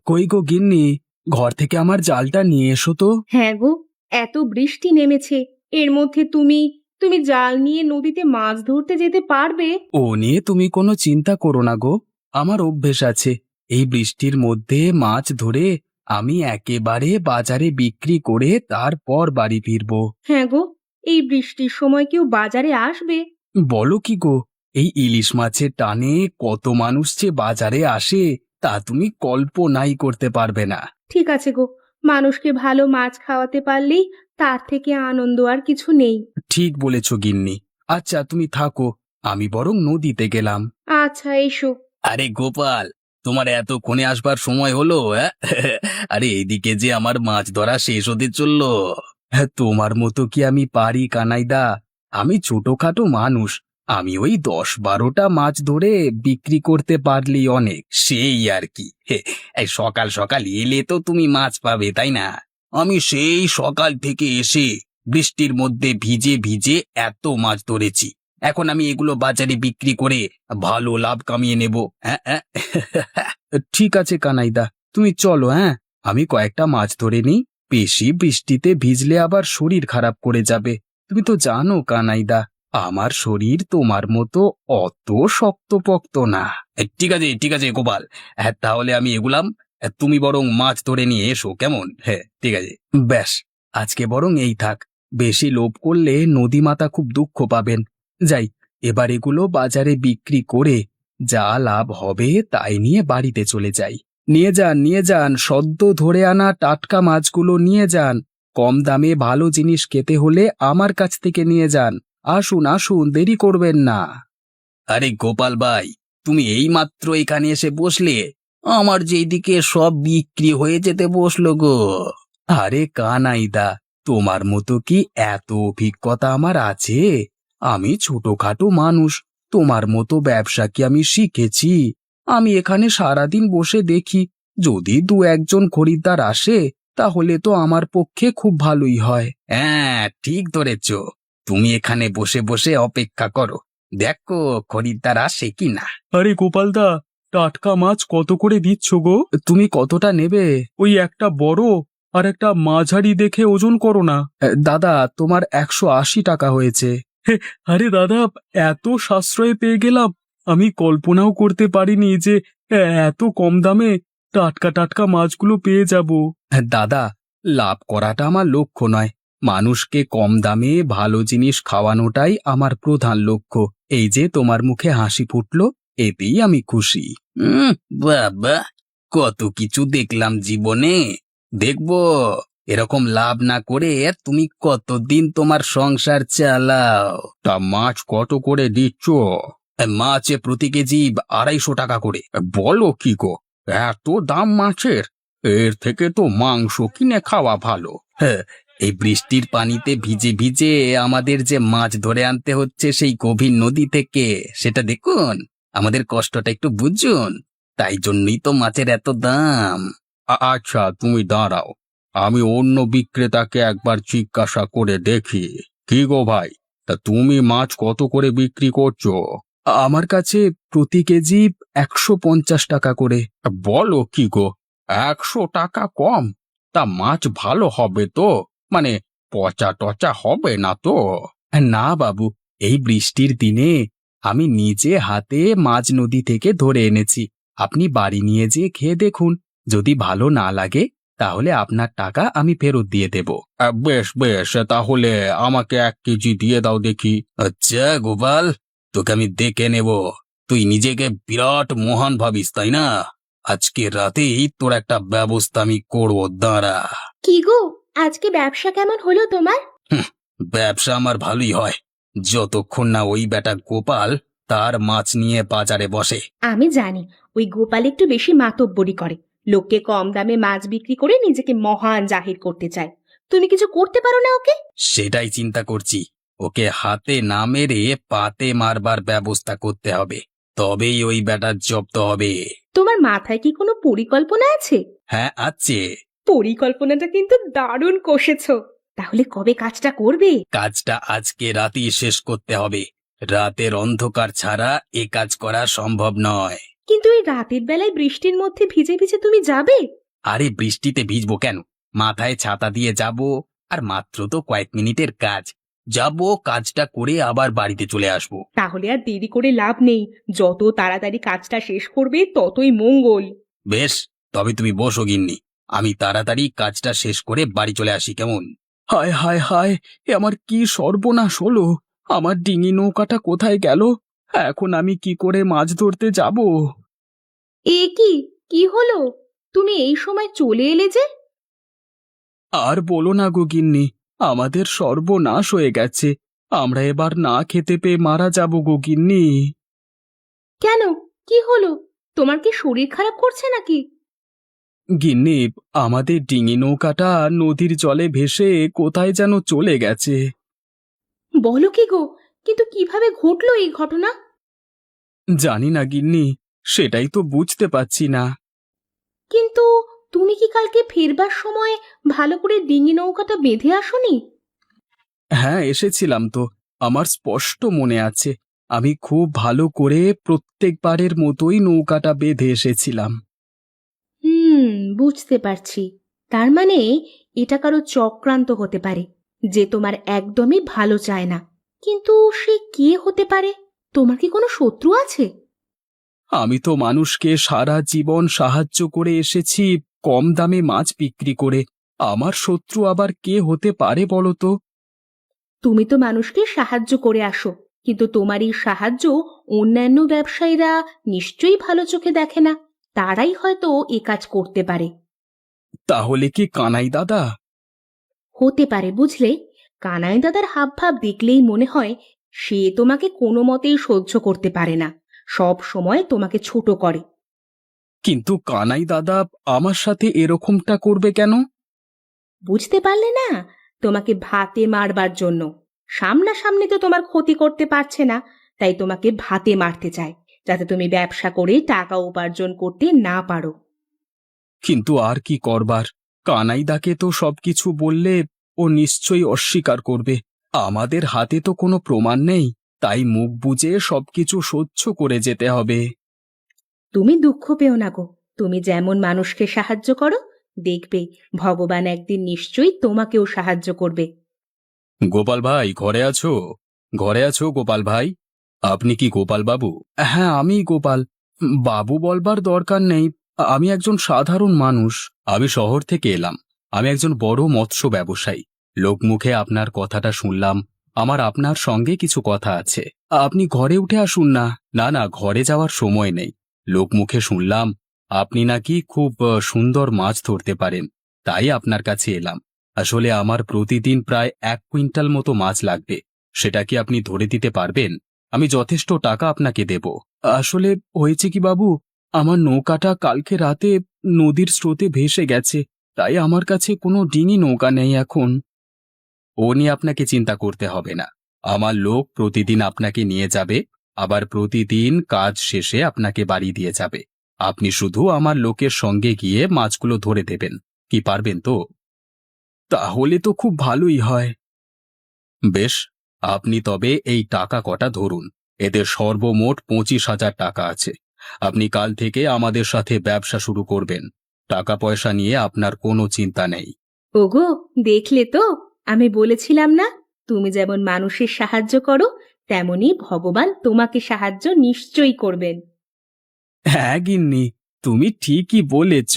কই গো গিন্নি, ঘর থেকে আমার জালটা নিয়ে এসো তো। হ্যাঁ গো, এত বৃষ্টি নেমেছে, এর মধ্যে তুমি তুমি জাল নিয়ে নদীতে মাছ ধরতে যেতে পারবে? ও নিয়ে তুমি কোনো চিন্তা করো না গো। আমার অভ্যেস আছে, এই বৃষ্টির মধ্যে মাছ ধরে আমি একেবারে বাজারে বিক্রি করে তারপর বাড়ি ফিরবো। হ্যাঁ গো, এই বৃষ্টির সময় কেউ বাজারে আসবে? বলো কি গো, এই ইলিশ মাছের টানে কত মানুষ যে বাজারে আসে তা তুমি কল্পনাই করতে পারবে না। ঠিক আছে গো, মানুষকে ভালো মাছ খাওয়াতে পারলেই তার থেকে আনন্দ আর কিছু নেই। ঠিক বলেছ গিন্নি। আচ্ছা তুমি থাকো, আমি বরং নদীতে গেলাম। আচ্ছা, এসো। আরে গোপাল, তোমার এতক্ষণে আসবার সময় হলো? আরে এইদিকে যে আমার মাছ ধরা শেষ হতে চললো। হ্যাঁ, তোমার মতো কি আমি পারি কানাইদা? আমি ছোটখাটো মানুষ, আমি ওই 10-12টা মাছ ধরে বিক্রি করতে পারলেই অনেক, সেই আর কি। এই সকাল সকাল এলে তো তুমি মাছ পাবে, তাই না? আমি সেই সকাল থেকে এসে বৃষ্টির মধ্যে ভিজে ভিজে এত মাছ ধরেছি। এখন আমি এগুলো বাজারে বিক্রি করে ভালো লাভ কামিয়ে নেব। হ্যাঁ, হ্যাঁ। ঠিক আছে কানাইদা, তুমি চলো। হ্যাঁ, আমি কয়েকটা মাছ ধরে নিই। বেশি বৃষ্টিতে ভিজলে আবার শরীর খারাপ করে যাবে। তুমি তো জানো কানাইদা, আমার শরীর তোমার মতো অত শক্তপোক্ত না। ঠিক আছে ঠিক আছে গোপাল, হ্যাঁ তাহলে আমি এগুলাম। তুমি বরং মাছ ধরে নিয়ে এসো, কেমন? হ্যাঁ ঠিক আছে। ব্যাস, আজকে বরং এই থাক। বেশি লোভ করলে নদীমাতা খুব দুঃখ পাবেন। যাই, এবার এগুলো বাজারে বিক্রি করে যা লাভ হবে তাই নিয়ে বাড়িতে চলে যাই। নিয়ে যান নিয়ে যান, সদ্য ধরে আনা টাটকা মাছগুলো নিয়ে যান। কম দামে ভালো জিনিস খেতে হলে আমার কাছ থেকে নিয়ে যান। আসুন আসুন, দেরি করবেন না। আরে গোপাল ভাই, তুমি এইমাত্র এখানে এসে বসলে, আমার যে এইদিকে সব বিক্রি হয়ে যেতে বসলো গো। আরে কানাইদা, তোমার মতো কি এত অভিজ্ঞতা আমার আছে? আমি ছোটখাটো মানুষ, তোমার মতো ব্যবসা কি আমি শিখেছি? আমি এখানে সারাদিন বসে দেখি, যদি 2-1জন খরিদ্দার আসে তাহলে তো আমার পক্ষে খুব ভালোই হয়। হ্যাঁ ঠিক ধরেছ, তুমি এখানে বসে বসে অপেক্ষা করো, দেখো খরিদ্দার আসে কিনা। আরে গোপালদা, টাটকা মাছ কত করে দিচ্ছ গো? তুমি কতটা নেবে? ওই একটা বড় আর একটা মাঝারি দেখে ওজন করো না। দাদা, তোমার 180 টাকা হয়েছে। আরে দাদা, এত সাশ্রয়ে পেয়ে গেলাম, আমি কল্পনাও করতে পারিনি যে এত কম দামে টাটকা টাটকা মাছগুলো পেয়ে যাব। দাদা, লাভ করাটা আমার লক্ষ্য নয়, মানুষকে কম দামে ভালো জিনিস খাওয়ানোটাই আমার প্রধান লক্ষ্য। এই যে তোমার মুখে হাসি ফুটলো, এতেই আমি খুশি। বাবা, কত কিছু দেখলাম জীবনে, দেখবো এরকম লাভ না করে তুমি কতদিন তোমার সংসার চালাও। তা মাছ কত করে দিচ্ছ? মাছে প্রতি কেজি 250 টাকা করে। বলো কি গো, এত দাম মাছের? এর থেকে তো মাংস কিনে খাওয়া ভালো। হ্যাঁ, এই বৃষ্টির পানিতে ভিজে ভিজে আমাদের যে মাছ ধরে আনতে হচ্ছে সেই গভীর নদী থেকে, সেটা দেখুন, আমাদের কষ্টটা একটু বুঝুন, তাই জন্যই তো মাছের এত দাম। আচ্ছা তুমি দাঁড়াও, আমি অন্য বিক্রেতাকে একবার জিজ্ঞাসা করে দেখি। কি গো ভাই, তা তুমি মাছ কত করে বিক্রি করছো? আমার কাছে প্রতি কেজি 150 টাকা করে। বলো কি গো, 100 টাকা কম? তা মাছ ভালো হবে তো? মানে পচা টচা হবে না তো? না বাবু, এই বৃষ্টির দিনে আমি নিজে হাতে মাছ নদী থেকে ধরে এনেছি। আপনি বাড়ি নিয়ে যেয়ে খেয়ে দেখুন, যদি ভালো না লাগে তাহলে আপনার টাকা আমি ফেরত দিয়ে দেব। বেশ বেশ, তাহলে আমাকে 1 কেজি দিয়ে দাও দেখি। আচ্ছা গোপাল, তোকে আমি দেখে নেব। তুই নিজেকে বিরাট মহান ভাবিস, তাই না? আজকে রাতেই তোর একটা ব্যবস্থা আমি করব, দাঁড়া। কি গো, আজকে ব্যবসা কেমন হলো তোমার? হুঁ, ব্যবসা আমার ভালোই হয়, যতক্ষণ না ওই বেটা গোপাল তার মাছ নিয়ে বাজারে বসে। আমি জানি, ওই গোপাল একটু বেশি মাতব্বরি করে, লোককে কম দামে মাছ বিক্রি করে নিজেকে মহান জাহির করতে চায়। তুমি কিছু করতে পারো না ওকে? সেটাই চিন্তা করছি, ওকে হাতে না মেরে পাতে মারবার ব্যবস্থা করতে হবে, তবেই ওই বেটা জব্দ হবে। তোমার মাথায় কি কোনো পরিকল্পনা আছে? হ্যাঁ আছে। পরিকল্পনাটা কিন্তু দারুণ কষেছো। তাহলে কবে কাজটা করবে? কাজটা আজকে রাতেই শেষ করতে হবে, রাতের অন্ধকার ছাড়া এ কাজ করা সম্ভব নয়। কিন্তু এই রাতের বেলায় বৃষ্টির মধ্যে ভিজে ভিজে তুমি যাবে? আরে বৃষ্টিতে ভিজবো কেন? মাথায় ছাতা দিয়ে যাব। আর মাত্র তো কয়েক মিনিটের কাজ। যাব, কাজটা করে আবার বাড়িতে চলে আসবো। তাহলে আর দেরি করে লাভ নেই, যত তাড়াতাড়ি কাজটা শেষ করবে ততই মঙ্গল। বেশ, তবে তুমি বসো গিন্নি, আমি তাড়াতাড়ি কাজটা শেষ করে বাড়ি চলে আসি, কেমন? হায় হায় হায়, এ আমার কি সর্বনাশ হলো! আমার ডিঙি নৌকাটা কোথায় গেল? এখন আমি কি করে মাছ ধরতে যাব? এ কি, কি হলো? তুমি এই সময় চলে এলে যে? আর বলো না গো গিন্নি, আমাদের সর্বনাশ হয়ে গেছে। আমরা এবার না খেতে পেয়ে মারা যাব গো গিন্নি। কেন, কি হলো? তোমার কি শরীর খারাপ করছে নাকি? গিন্নি, আমাদের ডিঙি নৌকাটা নদীর জলে ভেসে কোথায় যেন চলে গেছে। বলো কি গো, কিন্তু কিভাবে ঘটলো এই ঘটনা? জানি না গিন্নি, সেটাই তো বুঝতে পারছি না। কিন্তু তুমি কি কালকে ফেরবার সময় ভালো করে ডিঙি নৌকাটা বেঁধে আসোনি? হ্যাঁ, এসেছিলাম তো। আমার স্পষ্ট মনে আছে, আমি খুব ভালো করে প্রত্যেকবারের মতোই নৌকাটা বেঁধে এসেছিলাম। হুম, বুঝতে পারছি। তার মানে এটা কারো চক্রান্ত হতে পারে, যে তোমার একদমই ভালো চায় না। কিন্তু সে কে হতে পারে? তোমার কি কোনো শত্রু আছে? আমি তো মানুষকে সারা জীবন সাহায্য করে এসেছি, কম দামে মাছ বিক্রি করে। আমার শত্রু আবার কে হতে পারে বলো তো? তুমি তো মানুষকে সাহায্য করে আসো, কিন্তু তোমার এই সাহায্য অন্যান্য ব্যবসায়ীরা নিশ্চয়ই ভালো চোখে দেখে না। তারাই হয়তো এ কাজ করতে পারে। তাহলে কি কানাই দাদা? হতে পারে, বুঝলে। কানাই দাদার হাবভাব দেখলেই মনে হয় সে তোমাকে কোনো মতেই সহ্য করতে পারে না, সব সময় তোমাকে ছোট করে। কিন্তু কানাই দাদা আমার সাথে এরকমটা করবে কেন? বুঝতে পারলে না? তোমাকে ভাতে মারবার জন্য। সামনাসামনি তো তোমার ক্ষতি করতে পারছে না, তাই তোমাকে ভাতে মারতে চায়, যাতে তুমি ব্যবসা করে টাকা উপার্জন করতে না পারো। কিন্তু আর কি করবার? কানাইদাকে তো সবকিছু বললে ও নিশ্চয়ই অস্বীকার করবে। আমাদের হাতে তো কোনো প্রমাণ নেই, তাই মুখ বুজে সবকিছু সহ্য করে যেতে হবে। তুমি দুঃখ পেও না গো। তুমি যেমন মানুষকে সাহায্য করো, দেখবে ভগবান একদিন নিশ্চয়ই তোমাকেও সাহায্য করবে। গোপাল ভাই, ঘরে আছো? ঘরে আছো গোপাল ভাই? আপনি কি গোপাল বাবু? হ্যাঁ, আমি গোপাল। বাবু বলবার দরকার নেই, আমি একজন সাধারণ মানুষ। আমি শহর থেকে এলাম। আমি একজন বড় মৎস্য ব্যবসায়ী। লোকমুখে আপনার কথাটা শুনলাম। আমার আপনার সঙ্গে কিছু কথা আছে। আপনি ঘরে উঠে আসুন না। না না, ঘরে যাওয়ার সময় নেই। লোকমুখে শুনলাম আপনি নাকি খুব সুন্দর মাছ ধরতে পারেন, তাই আপনার কাছে এলাম। আসলে আমার প্রতিদিন প্রায় 1 কুইন্টাল মতো মাছ লাগবে। সেটা কি আপনি ধরে দিতে পারবেন? আমি যথেষ্ট টাকা আপনাকে দেব। আসলে হয়েছে কি বাবু, আমার নৌকাটা কালকে রাতে নদীর স্রোতে ভেসে গেছে, তাই আমার কাছে কোনো ডিঙি নৌকা নেই এখন। ও নিয়ে আপনাকে চিন্তা করতে হবে না। আমার লোক প্রতিদিন আপনাকে নিয়ে যাবে, আবার প্রতিদিন কাজ শেষে আপনাকে বাড়ি দিয়ে যাবে। আপনি শুধু আমার লোকের সঙ্গে গিয়ে মাছগুলো ধরে দেবেন। কি পারবেন তো? তাহলে তো খুব ভালোই হয়। বেশ, আপনি তবে এই টাকা কটা ধরুন। এদের সর্বমোট 25,000 টাকা আছে। আপনি কাল থেকে আমাদের সাথে ব্যবসা শুরু করবেন। টাকা পয়সা নিয়ে আপনার কোনো চিন্তা নেই। ওগো, দেখলে তো? আমি বলেছিলাম না, তুমি যেমন মানুষের সাহায্য করো, তেমনি ভগবান তোমাকে সাহায্য নিশ্চয়ই করবেন। হ্যাঁ গিন্নি, তুমি ঠিকই বলেছ।